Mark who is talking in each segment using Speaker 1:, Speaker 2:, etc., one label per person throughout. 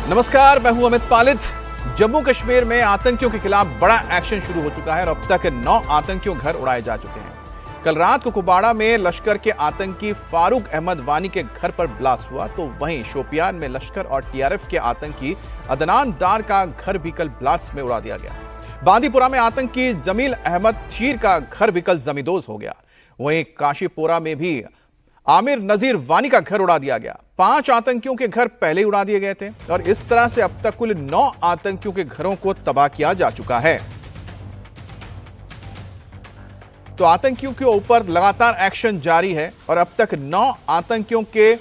Speaker 1: नमस्कार, मैं हूं अमित पालित। जम्मू कश्मीर में आतंकियों के खिलाफ बड़ा एक्शन शुरू हो चुका है और अब तक 9 आतंकियों घर उड़ाए जा चुके हैं। कल रात को कुपवाड़ा में लश्कर के आतंकी फारूक अहमद वानी के घर पर ब्लास्ट हुआ, तो वहीं शोपियान में लश्कर और टीआरएफ के आतंकी अदनान डार का घर भी कल ब्लास्ट में उड़ा दिया गया। बांदीपुरा में आतंकी जमील अहमद शीर का घर भी कल जमींदोज हो गया। वहीं काशीपुरा में भी आमिर नजीर वानी का घर उड़ा दिया गया। 5 आतंकियों के घर पहले ही उड़ा दिए गए थे और इस तरह से अब तक कुल 9 आतंकियों के घरों को तबाह किया जा चुका है। तो आतंकियों के ऊपर लगातार एक्शन जारी है और अब तक 9 आतंकियों के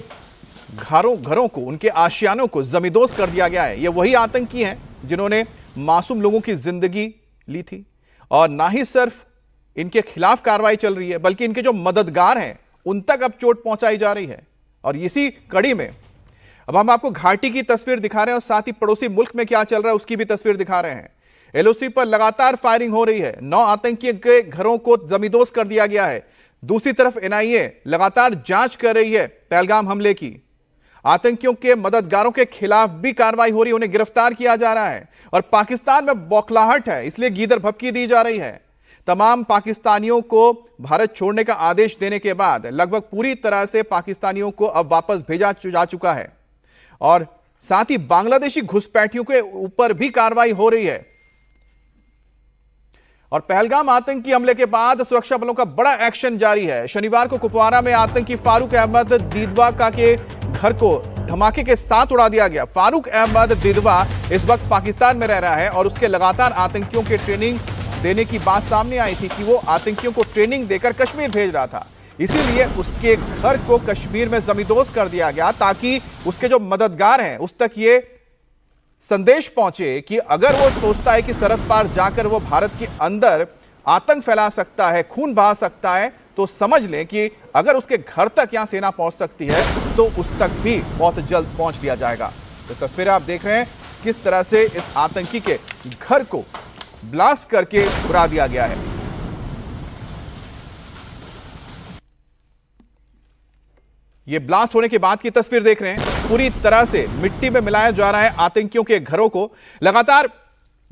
Speaker 1: घरों को, उनके आशियानों को जमींदोज कर दिया गया है। ये वही आतंकी हैं जिन्होंने मासूम लोगों की जिंदगी ली थी और ना ही सिर्फ इनके खिलाफ कार्रवाई चल रही है बल्कि इनके जो मददगार हैं उन तक अब चोट पहुंचाई जा रही है। और इसी कड़ी में अब हम आपको घाटी की तस्वीर दिखा रहे हैं और साथ ही पड़ोसी मुल्क में क्या चल रहा है उसकी भी तस्वीर दिखा रहे हैं। एलओसी पर लगातार फायरिंग हो रही है। 9 आतंकियों के घरों को जमींदोज कर दिया गया है। दूसरी तरफ एनआईए लगातार जांच कर रही है पहलगाम हमले की। आतंकियों के मददगारों के खिलाफ भी कार्रवाई हो रही है, उन्हें गिरफ्तार किया जा रहा है। और पाकिस्तान में बौखलाहट है, इसलिए गीदड़ भभकी दी जा रही है। तमाम पाकिस्तानियों को भारत छोड़ने का आदेश देने के बाद लगभग पूरी तरह से पाकिस्तानियों को अब वापस भेजा जा चुका है और साथ ही बांग्लादेशी घुसपैठियों के ऊपर भी कार्रवाई हो रही है। और पहलगाम आतंकी हमले के बाद सुरक्षा बलों का बड़ा एक्शन जारी है। शनिवार को कुपवाड़ा में आतंकी फारूक अहमद दिदवा का के घर को धमाके के साथ उड़ा दिया गया। फारूक अहमद दिदवा इस वक्त पाकिस्तान में रह रहा है और उसके लगातार आतंकियों के ट्रेनिंग देने की बात सामने आई थी कि वो आतंकियों को ट्रेनिंग देकर कश्मीर भेज रहा था। इसीलिए उसके घर को कश्मीर में जमींदोज कर दिया गया ताकि उसके जो मददगार हैं उस तक ये संदेश पहुंचे कि अगर वो सोचता है कि सरहद पार जाकर वो भारत के अंदर आतंक फैला सकता है, खून बहा सकता है, तो समझ लें कि अगर उसके घर तक यहां सेना पहुंच सकती है तो उस तक भी बहुत जल्द पहुंच लिया जाएगा। तो तस्वीरें आप देख रहे हैं किस तरह से इस आतंकी के घर को ब्लास्ट करके उड़ा दिया गया है। यह ब्लास्ट होने के बाद की तस्वीर देख रहे हैं। पूरी तरह से मिट्टी में मिलाया जा रहा है आतंकियों के घरों को। लगातार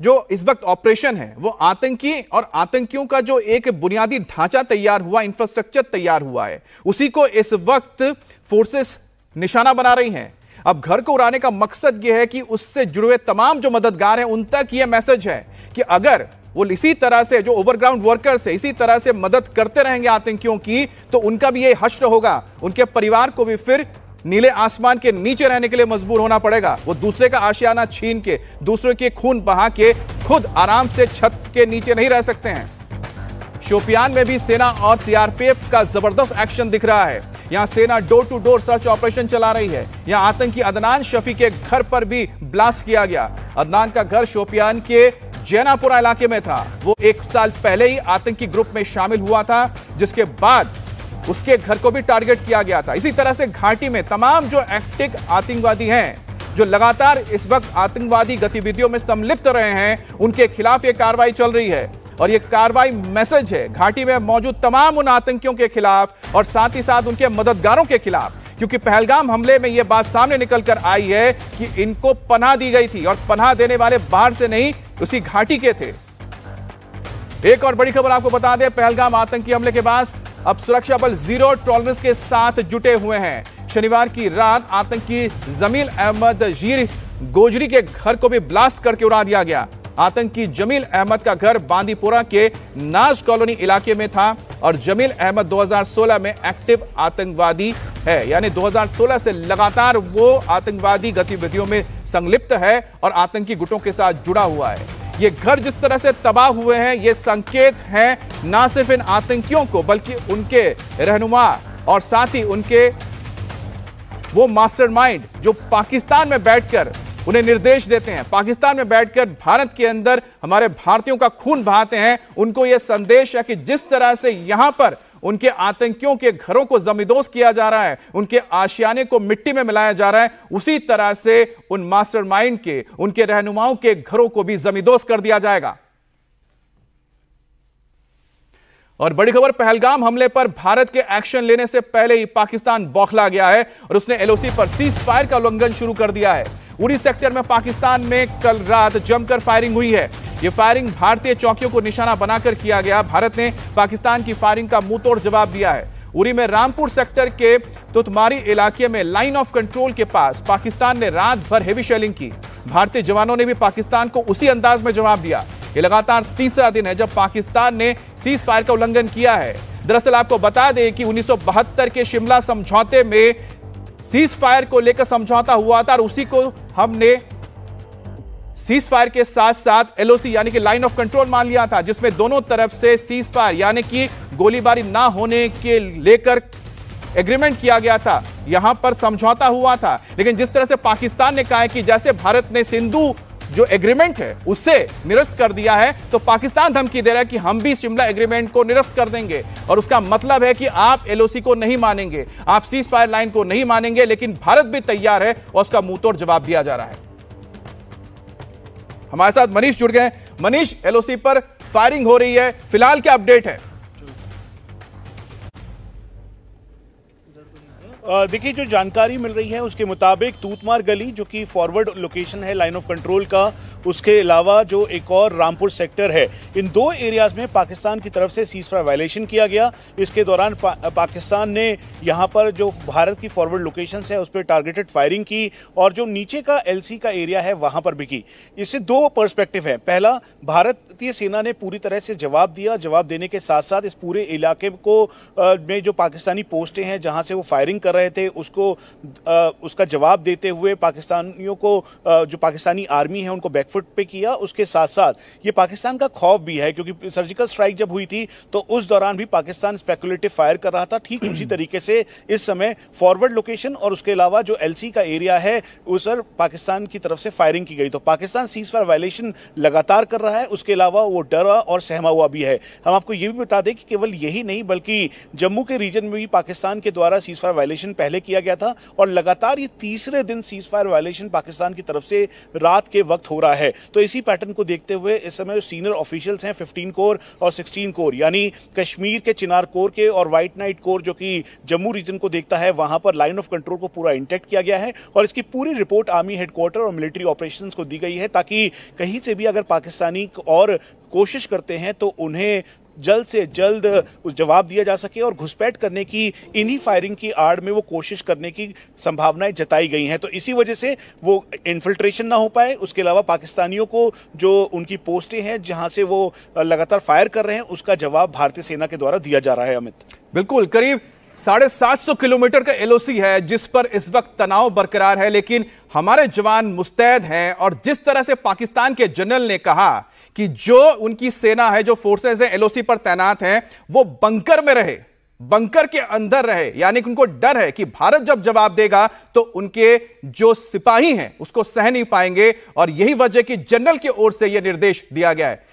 Speaker 1: जो इस वक्त ऑपरेशन है वो आतंकी और आतंकियों का जो एक बुनियादी ढांचा तैयार हुआ, इंफ्रास्ट्रक्चर तैयार हुआ है, उसी को इस वक्त फोर्सेस निशाना बना रही हैं। अब घर को उड़ाने का मकसद यह है कि उससे जुड़े हुए तमाम जो मददगार हैं उन तक यह मैसेज है कि अगर वो इसी तरह से जो ओवरग्राउंड वर्कर्स है इसी तरह से मदद करते रहेंगे आतंकियों की, तो उनका भी ये हश्र होगा। उनके परिवार को भी फिर नीले आसमान के नीचे रहने के लिए मजबूर होना पड़ेगा। वो दूसरे का आशियाना छीन के, दूसरे के खून बहा के खुद आराम से छत के नीचे नहीं रह सकते हैं। शोपियान में भी सेना और सीआरपीएफ का जबरदस्त एक्शन दिख रहा है। यहां सेना door to door search operation चला रही है। यहां आतंकी अदनान शफी के घर पर भी ब्लास्ट किया गया। अदनान का घर शोपियान के जैनापुरा इलाके में था। वो 1 साल पहले ही आतंकी ग्रुप में शामिल हुआ था, जिसके बाद उसके घर को भी टारगेट किया गया था। इसी तरह से घाटी में तमाम जो एक्टिव आतंकवादी हैं, जो लगातार इस वक्त आतंकवादी गतिविधियों में सम्मिलित रहे हैं, उनके खिलाफ यह कार्रवाई चल रही है। और यह कार्रवाई मैसेज है घाटी में मौजूद तमाम उन आतंकियों के खिलाफ और साथ ही साथ उनके मददगारों के खिलाफ, क्योंकि पहलगाम हमले में यह बात सामने निकल कर आई है कि इनको पनाह दी गई थी और पनाह देने वाले बाहर से नहीं, उसी घाटी के थे। एक और बड़ी खबर आपको बता दें, पहलगाम आतंकी हमले के बाद अब सुरक्षा बल जीरो टॉलरेंस के साथ जुटे हुए हैं। शनिवार की रात आतंकी जमील अहमद शीर गोजरी के घर को भी ब्लास्ट करके उड़ा दिया गया। आतंकी जमील अहमद का घर बांदीपुरा के नाज कॉलोनी इलाके में था और जमील अहमद 2016 में एक्टिव आतंकवादी है, यानी 2016 से लगातार वो आतंकवादी गतिविधियों में संलिप्त है और आतंकी गुटों के साथ जुड़ा हुआ है। ये घर जिस तरह से तबाह हुए हैं, ये संकेत हैं ना सिर्फ इन आतंकियों को बल्कि उनके रहनुमा और साथ ही उनके वो मास्टरमाइंड जो पाकिस्तान में बैठकर उन्हें निर्देश देते हैं, पाकिस्तान में बैठकर भारत के अंदर हमारे भारतीयों का खून बहाते हैं। उनको यह संदेश है कि जिस तरह से यहां पर उनके आतंकियों के घरों को जमींदोज किया जा रहा है, उनके आशियाने को मिट्टी में मिलाया जा रहा है, उसी तरह से उन मास्टरमाइंड के, उनके रहनुमाओं के घरों को भी जमींदोज कर दिया जाएगा। और बड़ी खबर, पहलगाम हमले पर भारत के एक्शन लेने से पहले ही पाकिस्तान बौखला गया है और उसने एलओसी पर सीज फायर का उल्लंघन शुरू कर दिया है। उरी सेक्टर में पाकिस्तान में कल रात जमकर फायरिंग हुई है। यह फायरिंग भारतीय चौकियों को निशाना बनाकर किया गया। भारत ने पाकिस्तान की फायरिंग का मुंहतोड़ जवाब दिया है। उरी में रामपुर सेक्टर के तुतमारी इलाके में लाइन ऑफ कंट्रोल के पास पाकिस्तान ने रात भर हेवी शेलिंग की। भारतीय जवानों ने भी पाकिस्तान को उसी अंदाज में जवाब दिया। यह लगातार तीसरा दिन है जब पाकिस्तान ने सीज फायर का उल्लंघन किया है। दरअसल आपको बता दें कि 1972 के शिमला समझौते में सीज फायर को लेकर समझौता हुआ था और उसी को हमने सीज फायर के साथ साथ एलओसी यानी कि लाइन ऑफ कंट्रोल मान लिया था, जिसमें दोनों तरफ से सीज फायर यानी कि गोलीबारी ना होने के लेकर एग्रीमेंट किया गया था। यहां पर समझौता हुआ था, लेकिन जिस तरह से पाकिस्तान ने कहा है कि जैसे भारत ने सिंधु जो एग्रीमेंट है उससे निरस्त कर दिया है, तो पाकिस्तान धमकी दे रहा है कि हम भी शिमला एग्रीमेंट को निरस्त कर देंगे। और उसका मतलब है कि आप एलओसी को नहीं मानेंगे, आप सीज फायर लाइन को नहीं मानेंगे। लेकिन भारत भी तैयार है और उसका मुंहतोड़ जवाब दिया जा रहा है। हमारे साथ मनीष जुड़ गए। मनीष, एलओसी पर फायरिंग हो रही है, फिलहाल क्या अपडेट है?
Speaker 2: देखिए, जो जानकारी मिल रही है उसके मुताबिक तूतमार गली जो कि फॉरवर्ड लोकेशन है लाइन ऑफ कंट्रोल का, उसके अलावा जो एक और रामपुर सेक्टर है, इन दो एरियाज में पाकिस्तान की तरफ से सीज फायर वायलेशन किया गया। इसके दौरान पाकिस्तान ने यहां पर जो भारत की फॉरवर्ड लोकेशंस है उस पर टारगेटेड फायरिंग की और जो नीचे का एलसी का एरिया है वहां पर भी की। इससे दो पर्सपेक्टिव है। पहला, भारतीय सेना ने पूरी तरह से जवाब दिया। जवाब देने के साथ साथ इस पूरे इलाके को में जो पाकिस्तानी पोस्टें हैं जहां से वो फायरिंग कर रहे थे उसका जवाब देते हुए पाकिस्तानियों को जो पाकिस्तानी आर्मी है उनको बैकफुट पे किया। उसके साथ साथ ये पाकिस्तान का खौफ भी है, क्योंकि सर्जिकल स्ट्राइक जब हुई थी तो उस दौरान भी पाकिस्तान स्पेकुलेटिव फायर कर रहा था। ठीक उसी तरीके से इस समय फॉरवर्ड लोकेशन और उसके अलावा जो एलसी का एरिया है उस पर पाकिस्तान की तरफ से फायरिंग की गई। तो पाकिस्तान सीज फायर वायलेशन लगातार कर रहा है। उसके अलावा वो डरा और सहमा हुआ भी है। हम आपको ये भी बता दें कि केवल यही नहीं बल्कि जम्मू के रीजन में भी पाकिस्तान के द्वारा सीज फायर वायलेशन पहले किया गया था और लगातार ये तीसरे दिन सीज फायर वायलेशन पाकिस्तान की तरफ से रात के वक्त हो रहा है। तो इसी पैटर्न को देखते हुए इस समय जो सीनियर ऑफिशियल्स हैं 15 कोर और 16 कोर यानी कश्मीर के चिनार कोर के और व्हाइट नाइट कोर जो कि जम्मू रीजन को देखता है, वहां पर लाइन ऑफ कंट्रोल को पूरा इंटैक्ट किया गया है और इसकी पूरी रिपोर्ट आर्मी हेडक्वार्टर और मिलिट्री ऑपरेशंस को दी गई है, ताकि कहीं से भी अगर पाकिस्तानी और कोशिश करते हैं तो उन्हें जल्द से जल्द जवाब दिया जा सके और घुसपैठ करने की इन्हीं फायरिंग की आड़ में वो कोशिश करने की संभावनाएं जताई गई हैं। तो इसी वजह से वो इन्फिल्ट्रेशन ना हो पाए। उसके अलावा पाकिस्तानियों को जो उनकी पोस्टें हैं जहां से वो लगातार फायर कर रहे हैं उसका जवाब भारतीय सेना के द्वारा दिया जा रहा है। अमित,
Speaker 1: बिल्कुल, करीब 750 किलोमीटर का एलओसी है जिस पर इस वक्त तनाव बरकरार है, लेकिन हमारे जवान मुस्तैद हैं। और जिस तरह से पाकिस्तान के जनरल ने कहा कि जो उनकी सेना है, जो फोर्सेस है एलओसी पर तैनात हैं, वो बंकर में रहे, बंकर के अंदर रहे, यानी कि उनको डर है कि भारत जब जवाब देगा तो उनके जो सिपाही हैं उसको सह नहीं पाएंगे। और यही वजह कि जनरल की ओर से यह निर्देश दिया गया है।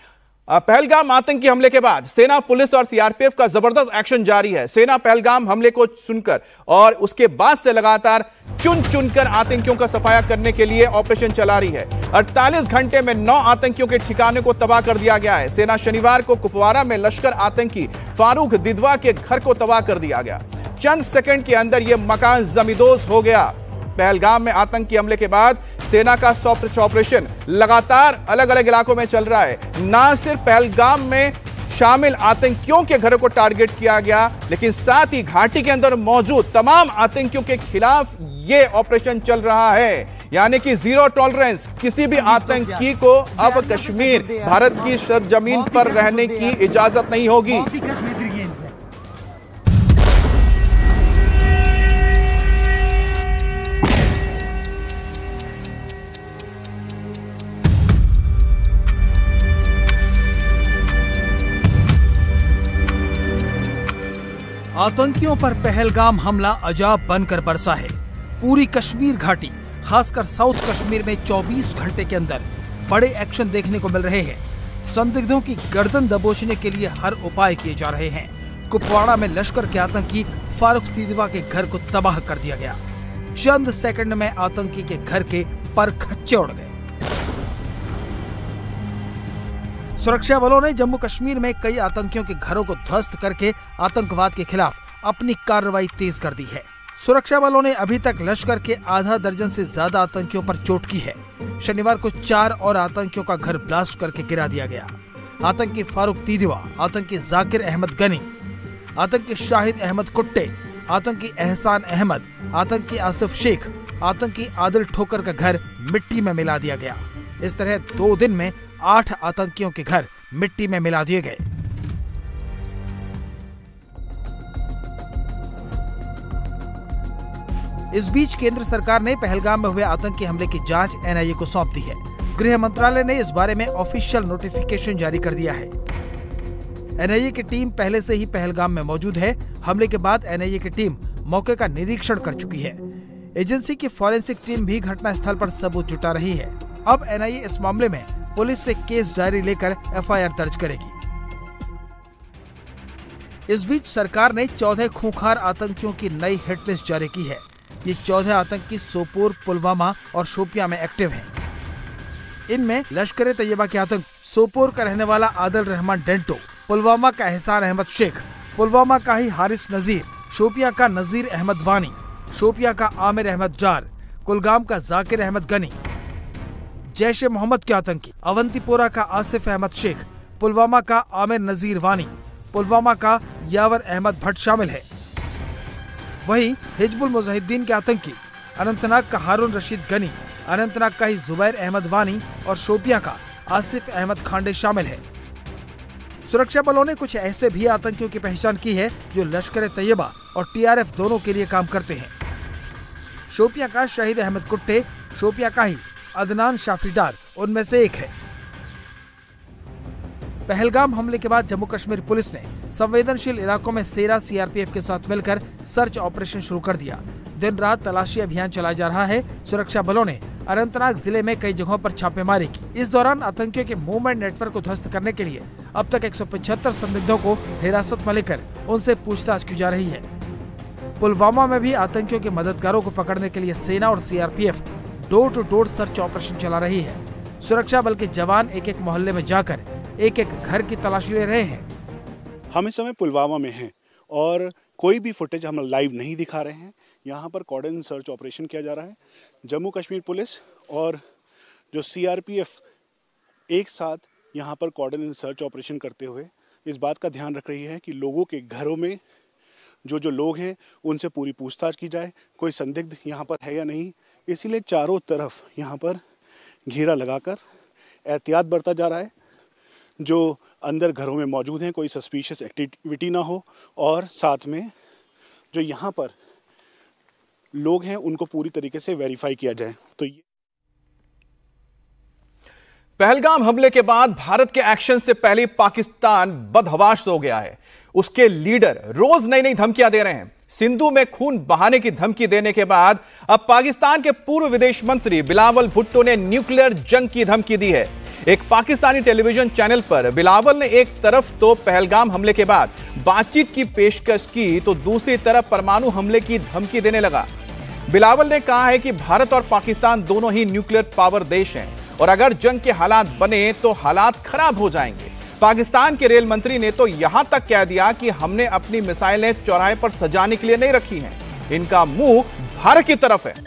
Speaker 1: पहलगाम आतंकी हमले के बाद सेना, पुलिस और सीआरपीएफ का जबरदस्त एक्शन जारी है। सेना पहलगाम हमले को सुनकर और उसके बाद से लगातार चुन चुनकर आतंकियों का सफाया करने के लिए ऑपरेशन चला रही है। 48 घंटे में 9 आतंकियों के ठिकाने को तबाह कर दिया गया है। सेना शनिवार को कुपवारा में लश्कर आतंकी फारूक दिदवा के घर को तबाह कर दिया गया। चंद सेकंड के अंदर यह मकान जमींदोज हो गया। पहलगाम में आतंकी हमले के बाद सेना का सर्च ऑपरेशन लगातार अलग अलग इलाकों में चल रहा है। न सिर्फ पहलगाम में शामिल आतंकियों के घरों को टारगेट किया गया, लेकिन साथ ही घाटी के अंदर मौजूद तमाम आतंकियों के खिलाफ यह ऑपरेशन चल रहा है, यानी कि जीरो टॉलरेंस। किसी भी आतंकी को अब कश्मीर, भारत की सरजमीन पर रहने की इजाजत नहीं होगी।
Speaker 3: आतंकियों पर पहलगाम हमला अजाब बनकर बरसा है। पूरी कश्मीर घाटी, खासकर साउथ कश्मीर में 24 घंटे के अंदर बड़े एक्शन देखने को मिल रहे हैं। संदिग्धों की गर्दन दबोचने के लिए हर उपाय किए जा रहे हैं। कुपवाड़ा में लश्कर के आतंकी फारूक दिदवा के घर को तबाह कर दिया गया। चंद सेकंड में आतंकी के घर के पर खच्चे उड़ गए। सुरक्षा बलों ने जम्मू कश्मीर में कई आतंकियों के घरों को ध्वस्त करके आतंकवाद के खिलाफ अपनी कार्रवाई तेज कर दी है। सुरक्षा बलों ने अभी तक लश्कर के आधा दर्जन से ज्यादा आतंकियों पर चोट की है। शनिवार को 4 और आतंकियों का घर ब्लास्ट करके गिरा दिया गया। आतंकी फारूक तीदिवा, आतंकी जाकिर अहमद गनी, आतंकी शाहिद अहमद कुट्टे, आतंकी एहसान अहमद, आतंकी आसिफ शेख, आतंकी आदिल ठोकर का घर मिट्टी में मिला दिया गया। इस तरह 2 दिन में 8 आतंकियों के घर मिट्टी में मिला दिए गए। इस बीच केंद्र सरकार ने पहलगाम में हुए आतंकी हमले की जांच एनआईए को सौंप दी है। गृह मंत्रालय ने इस बारे में ऑफिशियल नोटिफिकेशन जारी कर दिया है। एनआईए की टीम पहले से ही पहलगाम में मौजूद है। हमले के बाद एनआईए की टीम मौके का निरीक्षण कर चुकी है। एजेंसी की फॉरेंसिक टीम भी घटनास्थल पर सबूत जुटा रही है। अब एनआईए इस मामले में पुलिस से केस डायरी लेकर एफआईआर दर्ज करेगी। इस बीच सरकार ने 14 खूंखार आतंकियों की नई हिटलिस्ट जारी की है। ये 14 आतंकी सोपोर, पुलवामा और शोपियां में एक्टिव हैं। इनमें लश्कर ए तैयबा के आतंक सोपोर का रहने वाला आदिल रहमान डेंटो, पुलवामा का एहसान अहमद शेख, पुलवामा का ही हारिस नजीर, शोपियां का नजीर अहमद वानी, शोपियां का आमिर अहमद जार, कुलगाम का जाकिर अहमद गनी, जैश ए मोहम्मद के आतंकी अवंतीपोरा का आसिफ अहमद शेख, पुलवामा का आमिर नजीर वानी, पुलवामा का यावर अहमद भट्ट शामिल है। वहीं हिजबुल मुजाहिदीन के आतंकी अनंतनाग का हारून रशीद गनी, अनंतनाग का ही जुबैर अहमद वानी और शोपियां का आसिफ अहमद खांडे शामिल है। सुरक्षा बलों ने कुछ ऐसे भी आतंकियों की पहचान की है जो लश्कर ए तैयबा और टीआरएफ दोनों के लिए काम करते हैं। शोपियां का शहीद अहमद कुट्टे, शोपियां का ही अदनान शाफीदार उनमें से एक है। पहलगाम हमले के बाद जम्मू कश्मीर पुलिस ने संवेदनशील इलाकों में सेना सीआरपीएफ के साथ मिलकर सर्च ऑपरेशन शुरू कर दिया। दिन रात तलाशी अभियान चलाया जा रहा है। सुरक्षा बलों ने अनंतनाग जिले में कई जगहों पर छापेमारी की। इस दौरान आतंकियों के मूवमेंट नेटवर्क को ध्वस्त करने के लिए अब तक 175 संदिग्धों को हिरासत में लेकर उनसे पूछताछ की जा रही है। पुलवामा में भी आतंकियों के मददगारों को पकड़ने के लिए सेना और CRPF door to door search operation चला रही है। सुरक्षा बल के जवान एक एक मोहल्ले में जाकर एक एक घर की तलाशी ले रहे हैं।
Speaker 2: हम इस समय पुलवामा में हैं और कोई भी फुटेज हम लाइव नहीं दिखा रहे हैं। यहाँ पर कॉर्डन सर्च ऑपरेशन किया जा रहा है। जम्मू कश्मीर पुलिस और जो सीआरपीएफ एक साथ यहाँ पर कॉर्डन सर्च ऑपरेशन करते हुए इस बात का ध्यान रख रही है कि लोगों के घरों में जो लोग हैं उनसे पूरी पूछताछ की जाए, कोई संदिग्ध यहाँ पर है या नहीं। इसीलिए चारों तरफ यहाँ पर घेरा लगाकर एहतियात बरता जा रहा है। जो अंदर घरों में मौजूद हैं कोई सस्पिशियस एक्टिविटी ना हो और साथ में जो यहाँ पर लोग हैं उनको पूरी तरीके से वेरीफाई किया जाए। तो ये
Speaker 1: पहलगाम हमले के बाद भारत के एक्शन से पहले पाकिस्तान बदहवास हो गया है। उसके लीडर रोज नई नई धमकियां दे रहे हैं। सिंधु में खून बहाने की धमकी देने के बाद अब पाकिस्तान के पूर्व विदेश मंत्री बिलावल भुट्टो ने न्यूक्लियर जंग की धमकी दी है। एक पाकिस्तानी टेलीविजन चैनल पर बिलावल ने एक तरफ तो पहलगाम हमले के बाद बातचीत की पेशकश की तो दूसरी तरफ परमाणु हमले की धमकी देने लगा। बिलावल ने कहा है कि भारत और पाकिस्तान दोनों ही न्यूक्लियर पावर देश हैं और अगर जंग के हालात बने तो हालात खराब हो जाएंगे। पाकिस्तान के रेल मंत्री ने तो यहां तक कह दिया कि हमने अपनी मिसाइलें चौराहे पर सजाने के लिए नहीं रखी हैं, इनका मुंह भारत की तरफ है।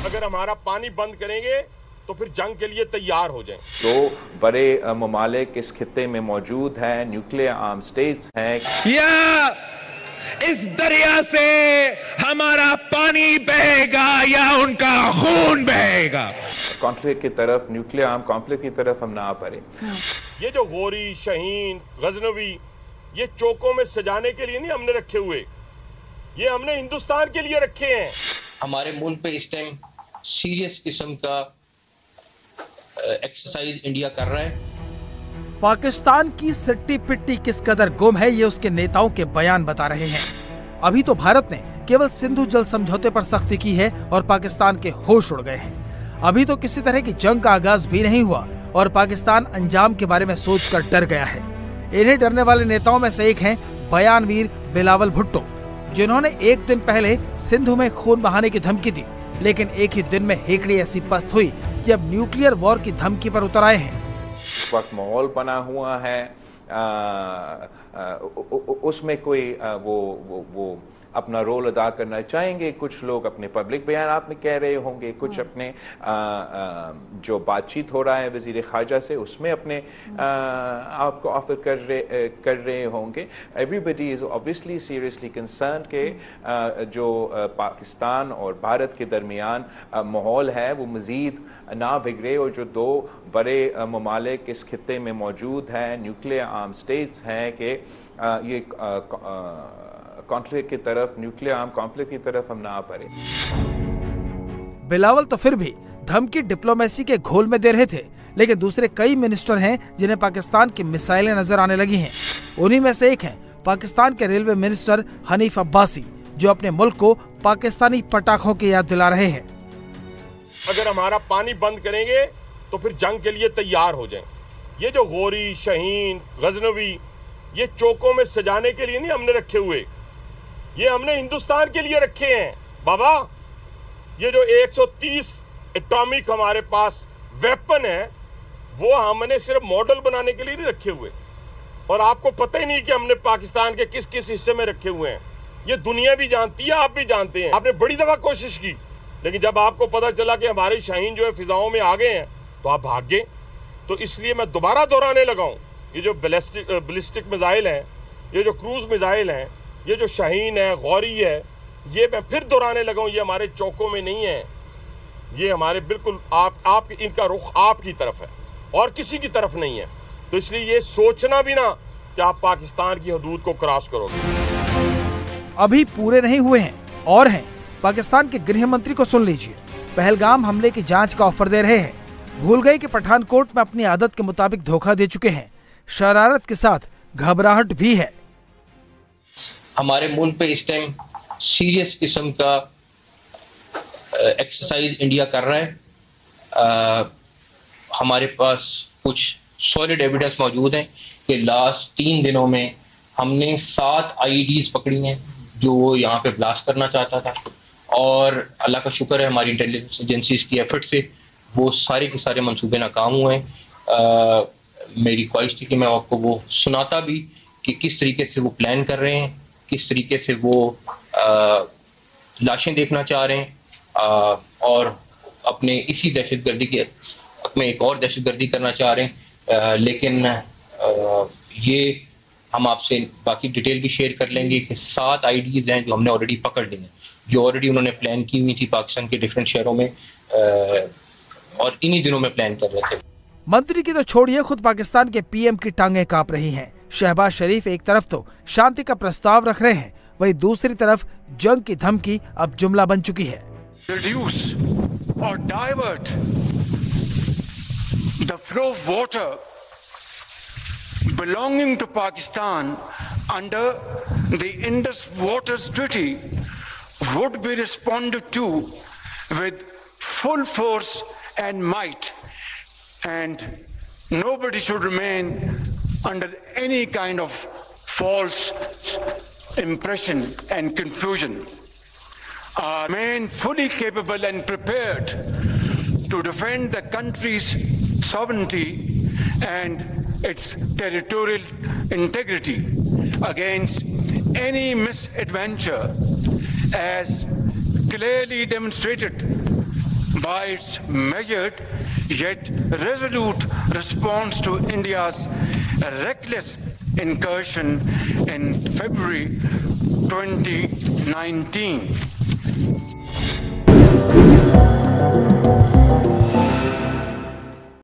Speaker 4: अगर हमारा पानी बंद करेंगे तो फिर जंग के लिए तैयार हो जाएं।
Speaker 5: दो बड़े ममालिक इस खित्ते में मौजूद हैं, न्यूक्लियर आर्म स्टेट्स हैं।
Speaker 6: या इस दरिया से हमारा पानी बहेगा या उनका खून बहेगा।
Speaker 5: कॉन्फ्लिक्ट की तरफ, न्यूक्लियर आर्म कॉन्फ्लिक्ट की तरफ हम ना पड़े।
Speaker 4: ये जो गोरी, शहीन, गजनवी, ये चौकों में सजाने के लिए नहीं हमने रखे हुए, ये हमने हिंदुस्तान के लिए रखे हैं।
Speaker 7: हमारे मुल्क पे इस टाइम सीरियस किस्म का एक्सरसाइज इंडिया कर रहा है।
Speaker 3: पाकिस्तान की सिट्टी पिट्टी किस कदर गुम है ये उसके नेताओं के बयान बता रहे हैं। अभी तो भारत ने केवल सिंधु जल समझौते पर सख्ती की है और पाकिस्तान के होश उड़ गए हैं। अभी तो किसी तरह की जंग का आगाज भी नहीं हुआ और पाकिस्तान अंजाम के बारे में सोचकर डर गया है। इन्हें डरने वाले नेताओं में से एक हैं बयानवीर बिलावल भुट्टो। जिन्होंने एक दिन पहले सिंधु में खून बहाने की धमकी दी, लेकिन एक ही दिन में हेकड़ी ऐसी पस्त हुई कि अब न्यूक्लियर वॉर की धमकी पर उतर आए हैं।
Speaker 5: इस वक्त माहौल बना हुआ है, उसमें कोई वो अपना रोल अदा करना चाहेंगे। कुछ लोग अपने पब्लिक बयानात में कह रहे होंगे, कुछ अपने जो बातचीत हो रहा है वजीर खारजा से उसमें अपने आपको ऑफर कर रहे होंगे। Everybody is obviously seriously concern के जो पाकिस्तान और भारत के दरमियान माहौल है वो मजीद ना बिगड़े, और जो दो बड़े ममालिक इस खित्ते में मौजूद हैं, न्यूक्लियर आर्म स्टेट्स हैं, कि ये कॉन्फ्लिक्ट की तरफ, न्यूक्लियर आर्म कॉन्फ्लिक्ट की तरफ हम ना पड़े।
Speaker 3: बिलावल तो फिर भी धमकी डिप्लोमेसी के घोल में दे रहे थे, लेकिन दूसरे कई मिनिस्टर हैं जिन्हें पाकिस्तान की मिसाइलें नजर आने लगी हैं। उन्हीं में से एक हैं पाकिस्तान के रेलवे मिनिस्टर हनीफ अब्बासी, जो अपने मुल्क को पाकिस्तानी पटाखों की याद दिला रहे हैं।
Speaker 4: अगर हमारा पानी बंद करेंगे तो फिर जंग के लिए तैयार हो जाएं। ये जो गोरी, शाहीन, गजनवी, ये चौकों में सजाने के लिए नहीं हमने रखे हुए, ये हमने हिंदुस्तान के लिए रखे हैं बाबा। ये जो 130 एटॉमिक हमारे पास वेपन है वो हमने सिर्फ मॉडल बनाने के लिए नहीं रखे हुए, और आपको पता ही नहीं कि हमने पाकिस्तान के किस किस हिस्से में रखे हुए हैं। ये दुनिया भी जानती है, आप भी जानते हैं। आपने बड़ी दफा कोशिश की, लेकिन जब आपको पता चला कि हमारे शाहीन जो है फिजाओं में आ गए हैं तो आप भाग गए। तो इसलिए मैं दोबारा दोहराने लगा हूं, ये जो बैलिस्टिक मिसाइल हैं, ये जो क्रूज मिसाइल हैं, ये जो शाहीन है, गौरी है, ये मैं फिर दोहराने लगा हूं, ये हमारे चौकों में नहीं है, ये हमारे बिल्कुल आप इनका रुख आपकी तरफ है और किसी की तरफ नहीं है। तो इसलिए ये सोचना भी ना कि आप पाकिस्तान की हदूद को क्रॉस करोगे।
Speaker 3: अभी पूरे नहीं हुए हैं और हैं। पाकिस्तान के गृह मंत्री को सुन लीजिए, पहलगाम हमले की जांच का ऑफर दे रहे हैं। भूल गए कि पठानकोट में अपनी आदत के मुताबिक धोखा दे चुके हैं। शरारत के साथ घबराहट भी है।
Speaker 7: हमारे मुल्क पे इस टाइम सीरियस किस्म का एक्सरसाइज इंडिया कर रहा है। हमारे पास कुछ सॉलिड एविडेंस मौजूद हैं कि लास्ट 3 दिनों में हमने 7 IEDs पकड़ी हैं जो वो यहाँ पे ब्लास्ट करना चाहता था, और अल्लाह का शुक्र है हमारी इंटेलिजेंस एजेंसीज की एफर्ट से वो सारे के सारे मंसूबे नाकाम हुए हैं। मेरी ख्वाहिश थी कि मैं आपको वो सुनाता भी कि किस तरीके से वो प्लान कर रहे हैं, किस तरीके से वो लाशें देखना चाह रहे हैं, और अपने इसी दहशतगर्दी के में एक और दहशतगर्दी करना चाह रहे हैं। लेकिन ये हम आपसे बाकी डिटेल भी शेयर कर लेंगे कि 7 IEDs हैं जो हमने ऑलरेडी पकड़ ली हैं, जो ऑलरेडी उन्होंने प्लान की हुई थी पाकिस्तान के डिफरेंट शहरों में, और इन्हीं दिनों में प्लान कर रहे थे।
Speaker 3: मंत्री की तो छोड़िए, खुद पाकिस्तान के PM की टांगें कांप रही हैं। शहबाज शरीफ एक तरफ तो शांति का प्रस्ताव रख रहे हैं, वहीं दूसरी तरफ जंग की धमकी अब जुमला बन चुकी है।
Speaker 8: Reduce or divert the flow of water belonging to Pakistan under the Indus Waters Treaty would be responded to with full force and might, and nobody should remain under any kind of false impression and confusion. Remain fully capable and prepared to defend the country's sovereignty and its territorial integrity against any misadventure, as clearly demonstrated by its measured yet resolute response to India's reckless incursion in February 2019.